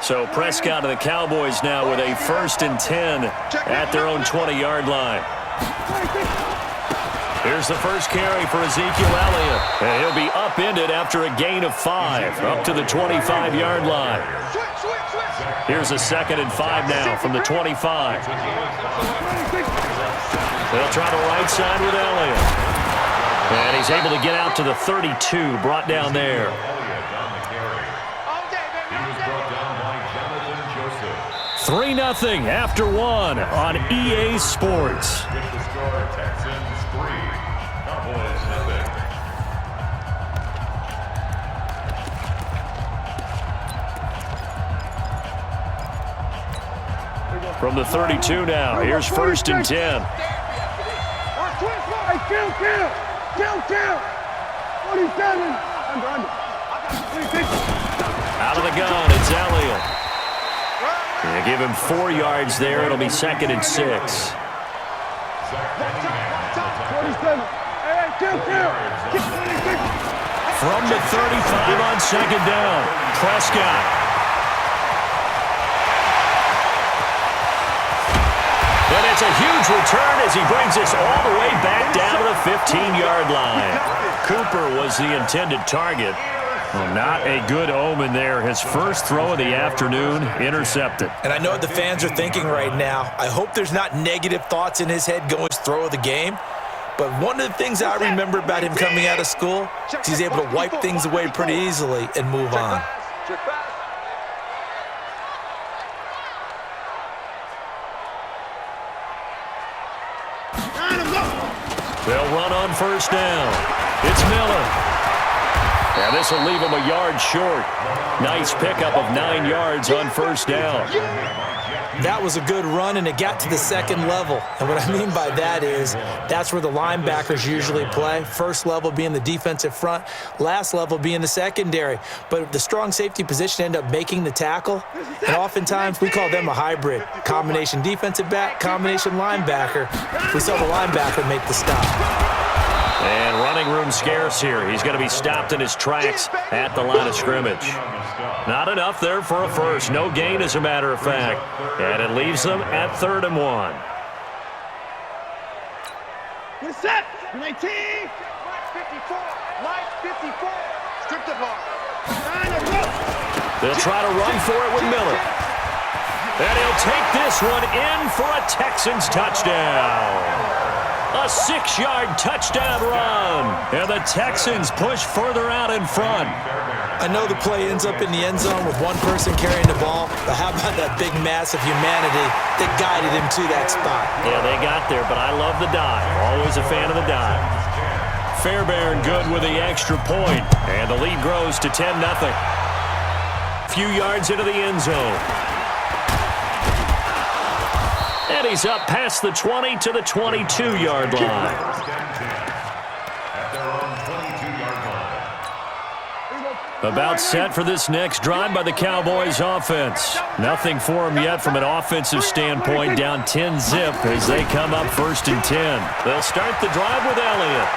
So Prescott and the Cowboys now with a 1st and 10 at their own 20-yard line. Here's the first carry for Ezekiel Elliott. And he'll be upended after a gain of 5 up to the 25-yard line. Here's a 2nd and 5 now from the 25. They'll try the right side with Elliott. And he's able to get out to the 32, brought down there. 3-0 after 1 on EA Sports. Texans 3, Cowboys 0. From the 32 now, here's 1st and 10. Out of the gun, it's Elliott. They give him 4 yards there. It'll be 2nd and 6. From the 35 on 2nd down, Prescott. And it's a huge return as he brings us all the way back down to the 15-yard line. Cooper was the intended target. Well, not a good omen there. His first throw of the afternoon intercepted. And I know what the fans are thinking right now. I hope there's not negative thoughts in his head going to throw of the game. But one of the things I remember about him coming out of school is he's able to wipe things away pretty easily and move on. They'll run on 1st down. It's Miller. And this will leave him a yard short. Nice pickup of 9 yards on 1st down. That was a good run, and it got to the 2nd level. And what I mean by that is that's where the linebackers usually play. First level being the defensive front, last level being the secondary. But the strong safety position ended up making the tackle, and oftentimes we call them a hybrid. Combination defensive back, combination linebacker. We saw the linebacker make the stop. And running room scarce here. He's going to be stopped in his tracks at the line of scrimmage. Not enough there for a first. No gain, as a matter of fact. And it leaves them at 3rd and 1. Good set. 19. Line 54. Line 54. Strip the ball. They'll try to run for it with Miller. And he'll take this one in for a Texans touchdown. A 6-yard touchdown run. And the Texans push further out in front. I know the play ends up in the end zone with one person carrying the ball, but how about that big mass of humanity that guided him to that spot? Yeah, they got there, but I love the dive. Always a fan of the dive. Fairbairn good with the extra point, and the lead grows to 10-0. Few yards into the end zone. And he's up past the 20 to the 22-yard line. About set for this next drive by the Cowboys offense. Nothing for them yet from an offensive standpoint. Down 10-0 as they come up 1st and 10. They'll start the drive with Elliott.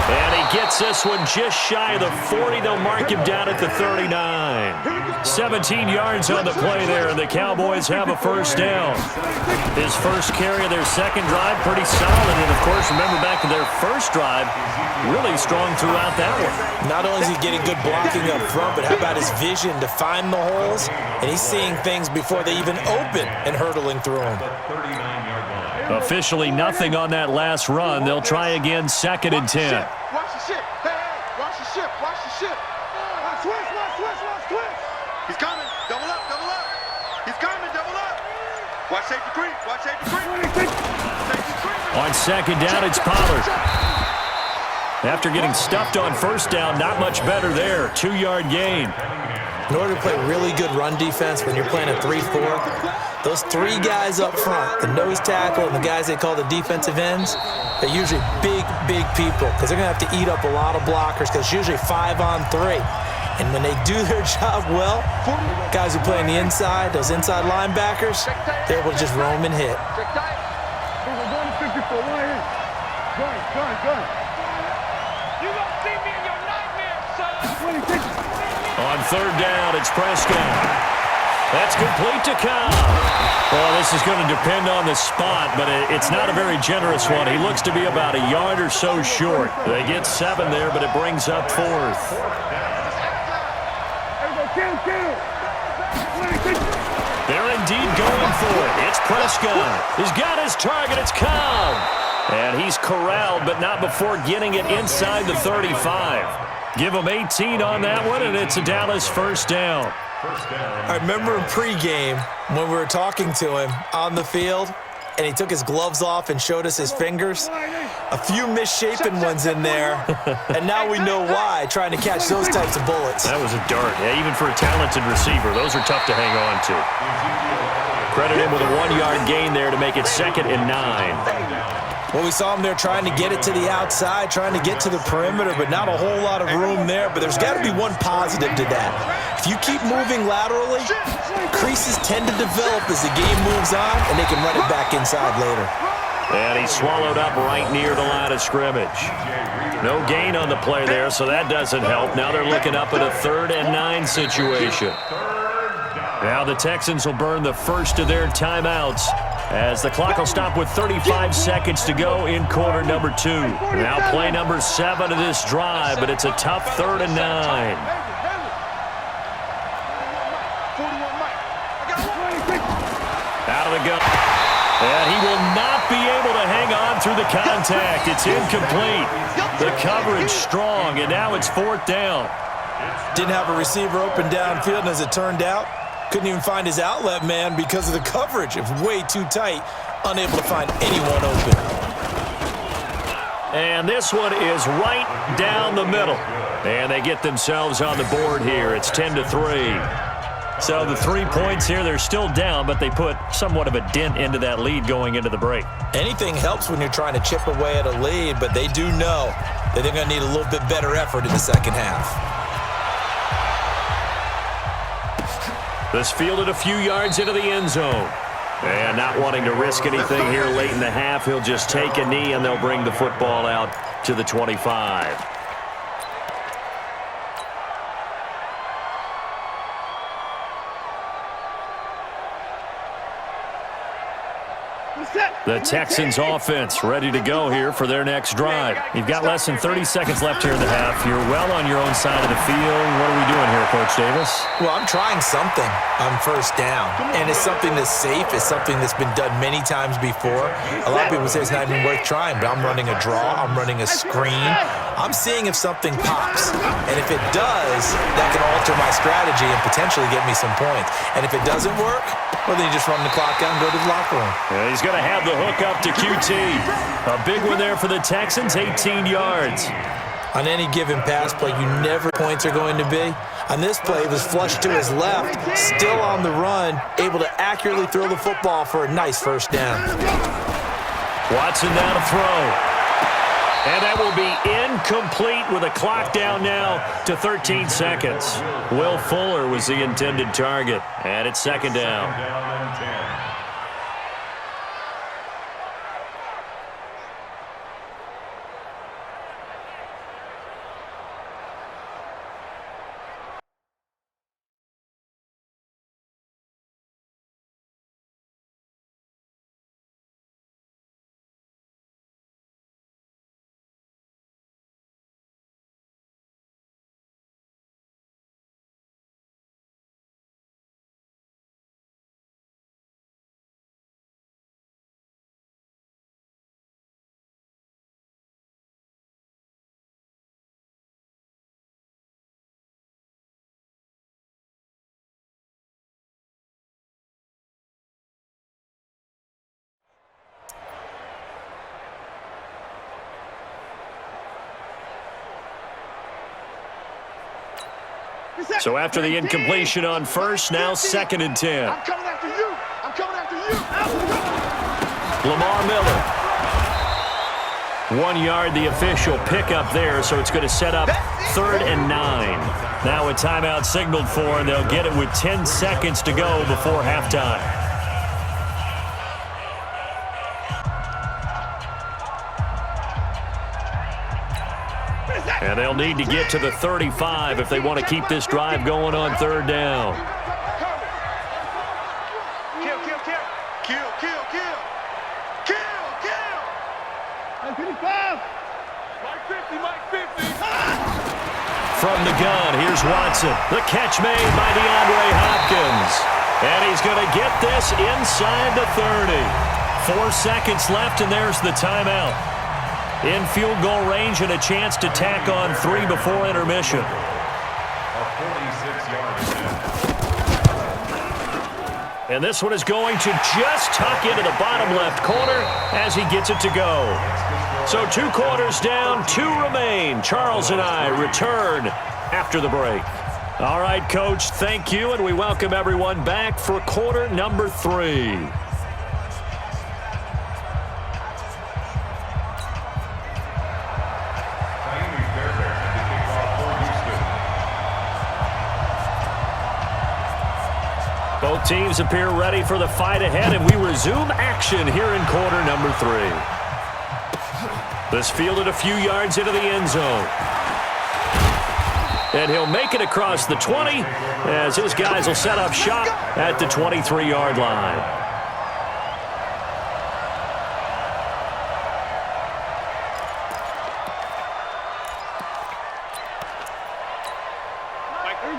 And he gets this one just shy of the 40. They'll mark him down at the 39. 17 yards on the play there, and the Cowboys have a 1st down. His first carry of their 2nd drive, pretty solid. And, of course, remember back to their 1st drive, really strong throughout that one. Not only is he getting good blocking up front, but how about his vision to find the holes? And he's seeing things before they even open and hurtling through them. Officially nothing on that last run. They'll try again 2nd and 10. Watch the ship. Hey, watch the ship. Watch the ship. Twist. He's coming. Double up. He's coming. Double up. Watch safety creep. On 2nd down, it's Pollard. After getting stuffed on 1st down, not much better there. 2-yard gain. In order to play really good run defense when you're playing a 3-4, those 3 guys up front, the nose tackle and the guys they call the defensive ends, they're usually big people because they're going to have to eat up a lot of blockers because it's usually 5 on 3. And when they do their job well, guys who play on the inside, those inside linebackers, they're able to just roam and hit. On third down. It's Prescott. That's complete to Cobb. Well, this is going to depend on the spot, but it's not a very generous one. He looks to be about a yard or so short. They get 7 there, but it brings up 4th. They're indeed going for it. It's Prescott. He's got his target. It's Cobb. And he's corralled, but not before getting it inside the 35. Give him 18 on that one, and it's a Dallas first down. I remember in pregame when we were talking to him on the field, and he took his gloves off and showed us his fingers. A few misshapen ones in there, and now we know why, trying to catch those types of bullets. That was a dart. Yeah, even for a talented receiver, those are tough to hang on to. Credit him with a 1-yard gain there to make it 2nd and 9. Well, we saw him there trying to get it to the outside, trying to get to the perimeter, but not a whole lot of room there. But there's got to be one positive to that. If you keep moving laterally, creases tend to develop as the game moves on, and they can run it back inside later. And he's swallowed up right near the line of scrimmage. No gain on the play there, so that doesn't help. Now they're looking up at a 3rd and 9 situation. Now the Texans will burn the first of their timeouts as the clock will stop with 35 seconds to go in quarter number 2. Now play number 7 of this drive, but it's a tough 3rd and 9. Out of the gun. And he will not be able to hang on through the contact. It's incomplete. The coverage strong, and now it's 4th down. Didn't have a receiver open downfield, and as it turned out, couldn't even find his outlet man because of the coverage. It was way too tight, unable to find anyone open. And this one is right down the middle. And they get themselves on the board here. It's 10-3. So the 3 points here, they're still down, but they put somewhat of a dent into that lead going into the break. Anything helps when you're trying to chip away at a lead, but they do know that they're going to need a little bit better effort in the second half. This fielded a few yards into the end zone. And not wanting to risk anything here late in the half, he'll just take a knee, and they'll bring the football out to the 25. The Texans offense ready to go here for their next drive. You've got less than 30 seconds left here in the half. You're well on your own side of the field. What are we doing here, Coach Davis? Well, I'm trying something on first down, and it's something that's safe. It's something that's been done many times before. A lot of people say it's not even worth trying, but I'm running a draw. I'm running a screen. I'm seeing if something pops, and if it does, that can alter my strategy and potentially get me some points. And if it doesn't work, well, then you just run the clock out and go to the locker room. Yeah, he's going to have the hook up to QT. A big one there for the Texans, 18 yards. On any given pass play, you never points are going to be. On this play, it was flushed to his left, still on the run, able to accurately throw the football for a nice first down. Watson now to throw. And that will be incomplete with a clock down now to 13 seconds. Will Fuller was the intended target, and it's 2nd down. So after the incompletion on first, now 2nd and 10. I'm coming after you. I'm coming after you. Lamar Miller. 1 yard, the official pickup there, so it's going to set up 3rd and 9. Now a timeout signaled for, and they'll get it with 10 seconds to go before halftime. And they'll They'll need to get to the 35 if they want to keep this drive going on third down. Kill, kill, kill. Kill, kill, kill. Kill, kill. 55. Mike 50, Mike 50. From the gun, here's Watson. The catch made by DeAndre Hopkins. And he's going to get this inside the 30. 4 seconds left, and there's the timeout. In field goal range and a chance to tack on 3 before intermission. A 46-yard attempt. And this one is going to just tuck into the bottom left corner as he gets it to go. So 2 quarters down, 2 remain. Charles and I return after the break. All right, Coach, thank you, and we welcome everyone back for quarter number 3. Both teams appear ready for the fight ahead, and we resume action here in quarter number 3. This fielded a few yards into the end zone. And he'll make it across the 20 as his guys will set up shop at the 23-yard line.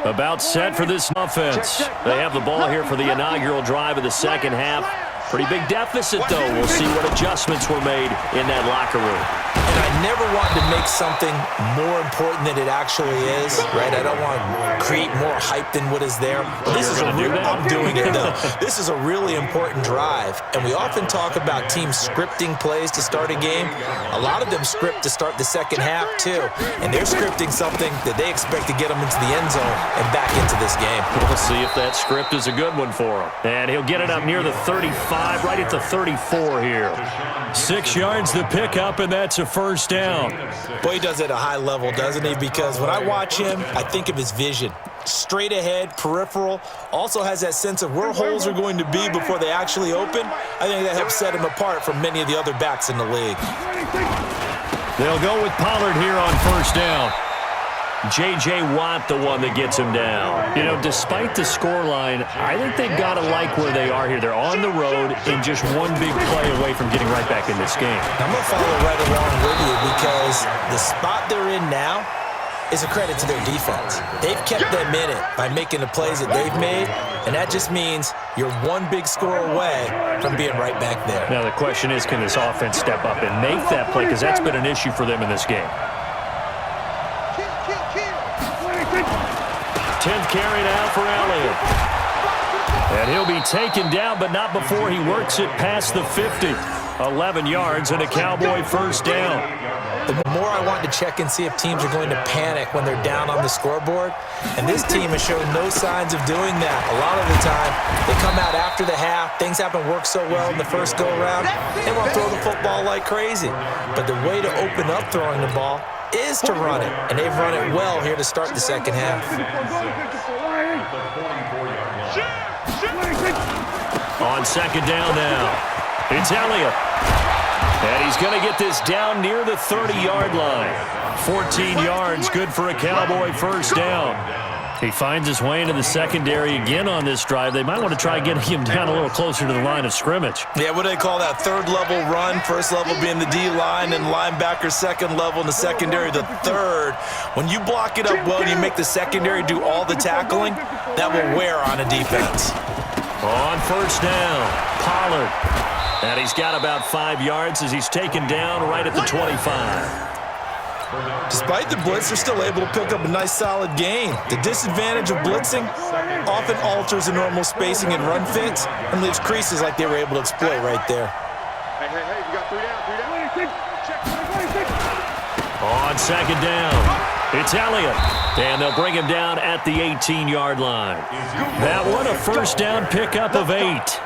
About set for this offense. They have the ball here for the inaugural drive of the second half. Pretty big deficit, though. We'll see what adjustments were made in that locker room. And I never want to make something more important than it actually is, right? I don't want to create more hype than what is there. But this is I'm doing it, though. This is a really important drive. And we often talk about teams scripting plays to start a game. A lot of them script to start the second half, too. And they're scripting something that they expect to get them into the end zone and back into this game. We'll see if that script is a good one for him. And he'll get it up near the 35, right at the 34 here. 6 yards the pickup, and that's a first down. Boy, he does it at a high level, doesn't he? Because when I watch him, I think of his vision. Straight ahead, peripheral, also has that sense of where holes are going to be before they actually open. I think that helps set him apart from many of the other backs in the league. They'll go with Pollard here on first down. J.J. Watt, the one that gets him down. You know, despite the scoreline, I think they've got to like where they are here. They're on the road and just one big play away from getting right back in this game. I'm going to follow right along with you because the spot they're in now is a credit to their defense. They've kept them in it by making the plays that they've made, and that just means you're one big score away from being right back there. Now, the question is, can this offense step up and make that play? Because that's been an issue for them in this game. 10th carry now for Elliott. And he'll be taken down, but not before he works it past the 50. 11 yards and a Cowboy first down. The more I want to check and see if teams are going to panic when they're down on the scoreboard. And this team has shown no signs of doing that. A lot of the time, they come out after the half. Things haven't worked so well in the first go-around. They want to throw the football like crazy. But the way to open up throwing the ball is to run it, and they've run it well here to start the second half. On second down now, it's Elliott. And he's going to get this down near the 30-yard line. 14 yards, good for a Cowboy first down. He finds his way into the secondary again on this drive. They might want to try getting him down a little closer to the line of scrimmage. Yeah, what do they call that? Third level run. First level being the D-line and linebacker. Second level in the secondary, the third. When you block it up well and you make the secondary do all the tackling, that will wear on a defense. On first down, Pollard. And he's got about 5 yards as he's taken down right at the 25. Despite the blitz, they're still able to pick up a nice solid gain. The disadvantage of blitzing often alters the normal spacing and run fits and leaves creases like they were able to exploit right there. Hey, you got 3 down, 3 down. On second down, it's Elliott. And they'll bring him down at the 18-yard line. That one, a first down pickup of 8.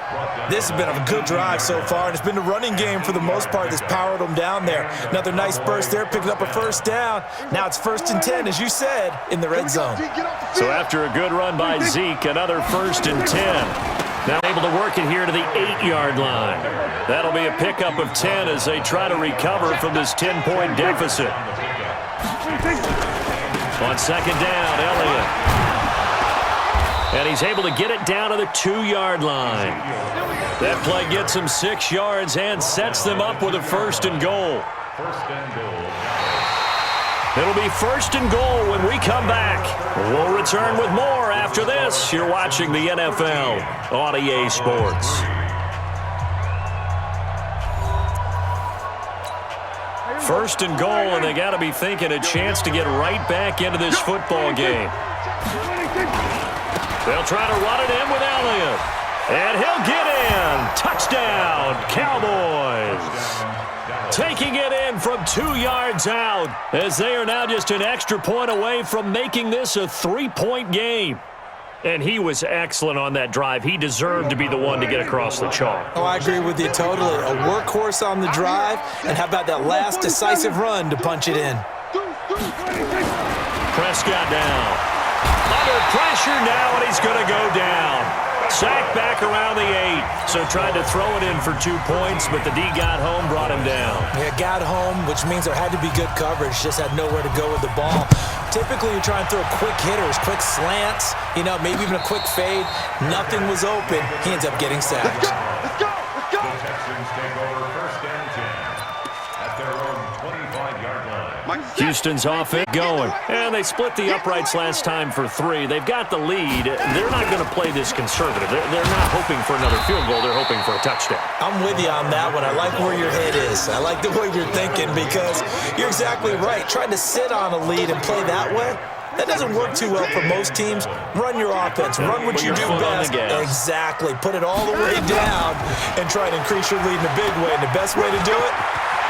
This has been a good drive so far, and it's been the running game for the most part that's powered them down there. Another nice burst there, picking up a first down. Now it's 1st and 10, as you said, in the red zone. So after a good run by Zeke, another 1st and 10. Now able to work it here to the 8-yard line. That'll be a pickup of 10 as they try to recover from this 10-point deficit. On second down, Elliott. And he's able to get it down to the 2-yard line. That play gets him 6 yards and sets them up with a 1st and goal. First and goal. It'll be 1st and goal when we come back. We'll return with more after this. You're watching the NFL on EA Sports. First and goal, and they got to be thinking a chance to get right back into this football game. They'll try to run it in with Elliott. And he'll get in. Touchdown, Cowboys. Taking it in from 2 yards out, as they are now just an extra point away from making this a 3-point game. And he was excellent on that drive. He deserved to be the one to get across the chalk. Oh, I agree with you totally. A workhorse on the drive, and how about that last decisive run to punch it in? Prescott down. Under pressure now, and he's going to go down. Sacked back around the 8. So tried to throw it in for 2 points, but the D got home, brought him down. Yeah, got home, which means there had to be good coverage. Just had nowhere to go with the ball. Typically, you try and throw quick hitters, quick slants, maybe even a quick fade. Nothing was open. He ends up getting sacked. The Texans take over 1st and 10 at their own 25-yard line. Houston's offense going. And they split the uprights last time for 3. They've got the lead. They're not going to play this conservative. They're not hoping for another field goal. They're hoping for a touchdown. I'm with you on that one. I like where your head is. I like the way you're thinking because you're exactly right. Trying to sit on a lead and play that way, that doesn't work too well for most teams. Run your offense. Run what you do best. Exactly. Put it all the way down and try to increase your lead in a big way. And the best way to do it,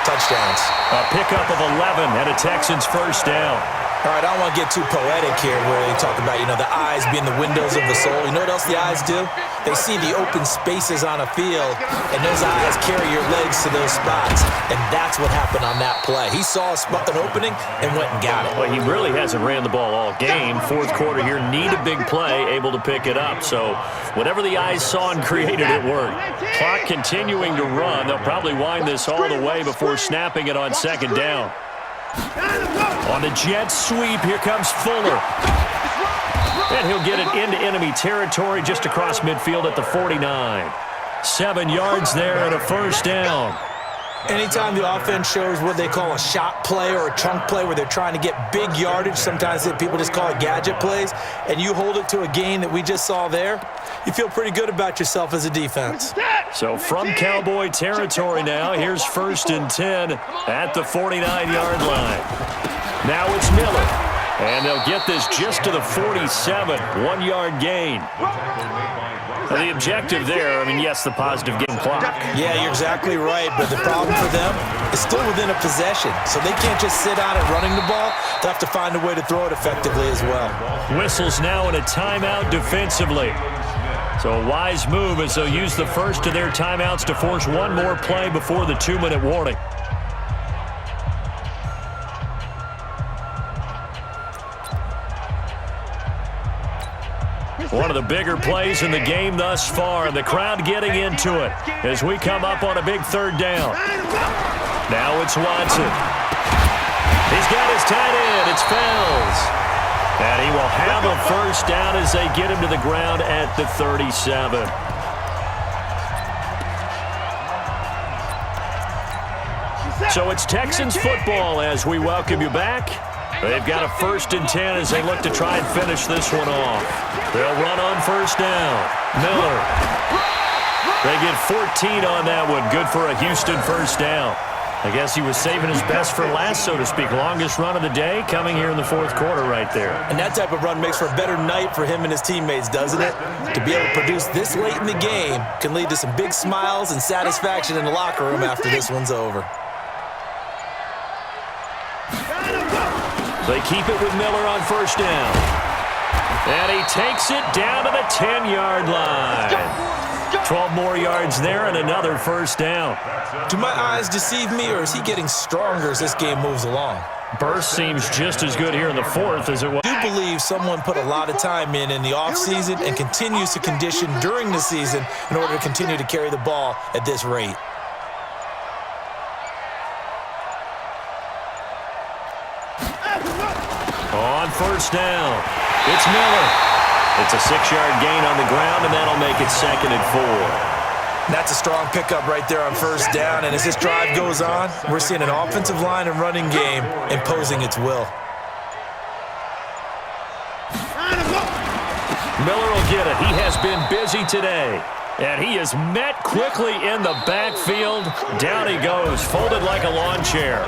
touchdowns. A pickup of 11 and a Texans 1st down. All right, I don't want to get too poetic here where they talk about, the eyes being the windows of the soul. You know what else the eyes do? They see the open spaces on a field, and those eyes carry your legs to those spots, and that's what happened on that play. He saw an opening and went and got it. Well, he really hasn't ran the ball all game. 4th quarter here, need a big play, able to pick it up. So whatever the eyes saw and created, it worked. Clock continuing to run. They'll probably wind this all the way before snapping it on 2nd down. On the jet sweep, here comes Fuller. And he'll get it into enemy territory just across midfield at the 49. 7 yards there and a 1st down. Anytime the offense shows what they call a shot play or a chunk play where they're trying to get big yardage, sometimes people just call it gadget plays, and you hold it to a gain that we just saw there, you feel pretty good about yourself as a defense. So from Cowboy territory now, here's 1st and 10 at the 49-yard line. Now it's Miller, and they'll get this just to the 47, 1-yard gain. The objective there, yes, the positive game clock. Yeah, you're exactly right, but the problem for them is still within a possession, so they can't just sit on it running the ball. They'll have to find a way to throw it effectively as well. Whistles now in a timeout defensively. So a wise move as they'll use the first of their timeouts to force one more play before the 2-minute warning. One of the bigger plays in the game thus far, and the crowd getting into it as we come up on a big 3rd down. Now it's Watson. He's got his tight end. It's Fells. And he will have a 1st down as they get him to the ground at the 37. So it's Texans football as we welcome you back. They've got a 1st and 10 as they look to try and finish this one off. They'll run on 1st down. Miller. They get 14 on that one. Good for a Houston 1st down. I guess he was saving his best for last, so to speak. Longest run of the day coming here in the 4th quarter right there. And that type of run makes for a better night for him and his teammates, doesn't it? To be able to produce this late in the game can lead to some big smiles and satisfaction in the locker room after this one's over. They keep it with Miller on 1st down. And he takes it down to the 10-yard line. 12 more yards there and another 1st down. Do my eyes deceive me, or is he getting stronger as this game moves along? Burst seems just as good here in the 4th as it was. I do believe someone put a lot of time in the offseason and continues to condition during the season in order to continue to carry the ball at this rate. On first down. It's Miller. It's a 6-yard gain on the ground, and that'll make it 2nd and 4. That's a strong pickup right there on first down, and as this drive goes on, we're seeing an offensive line and running game imposing its will. Miller will get it. He has been busy today. And he is met quickly in the backfield. Down he goes, folded like a lawn chair.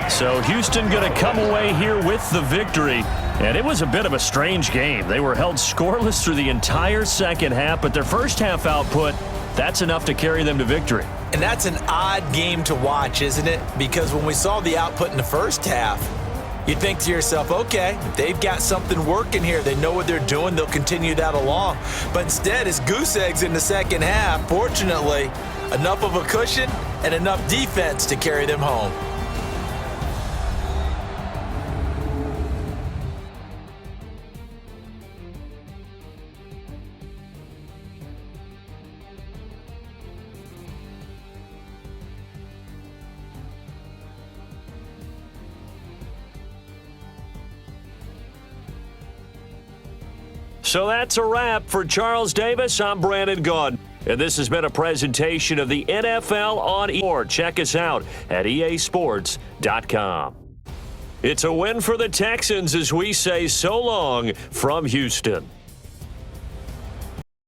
So Houston going to come away here with the victory. And it was a bit of a strange game. They were held scoreless through the entire second half, but their first half output, that's enough to carry them to victory. And that's an odd game to watch, isn't it? Because when we saw the output in the first half, you think to yourself, okay, they've got something working here. They know what they're doing. They'll continue that along. But instead, it's goose eggs in the second half. Fortunately, enough of a cushion and enough defense to carry them home. So that's a wrap for Charles Davis. I'm Brandon Gaudin. And this has been a presentation of the NFL on EA. Check us out at easports.com. It's a win for the Texans as we say so long from Houston.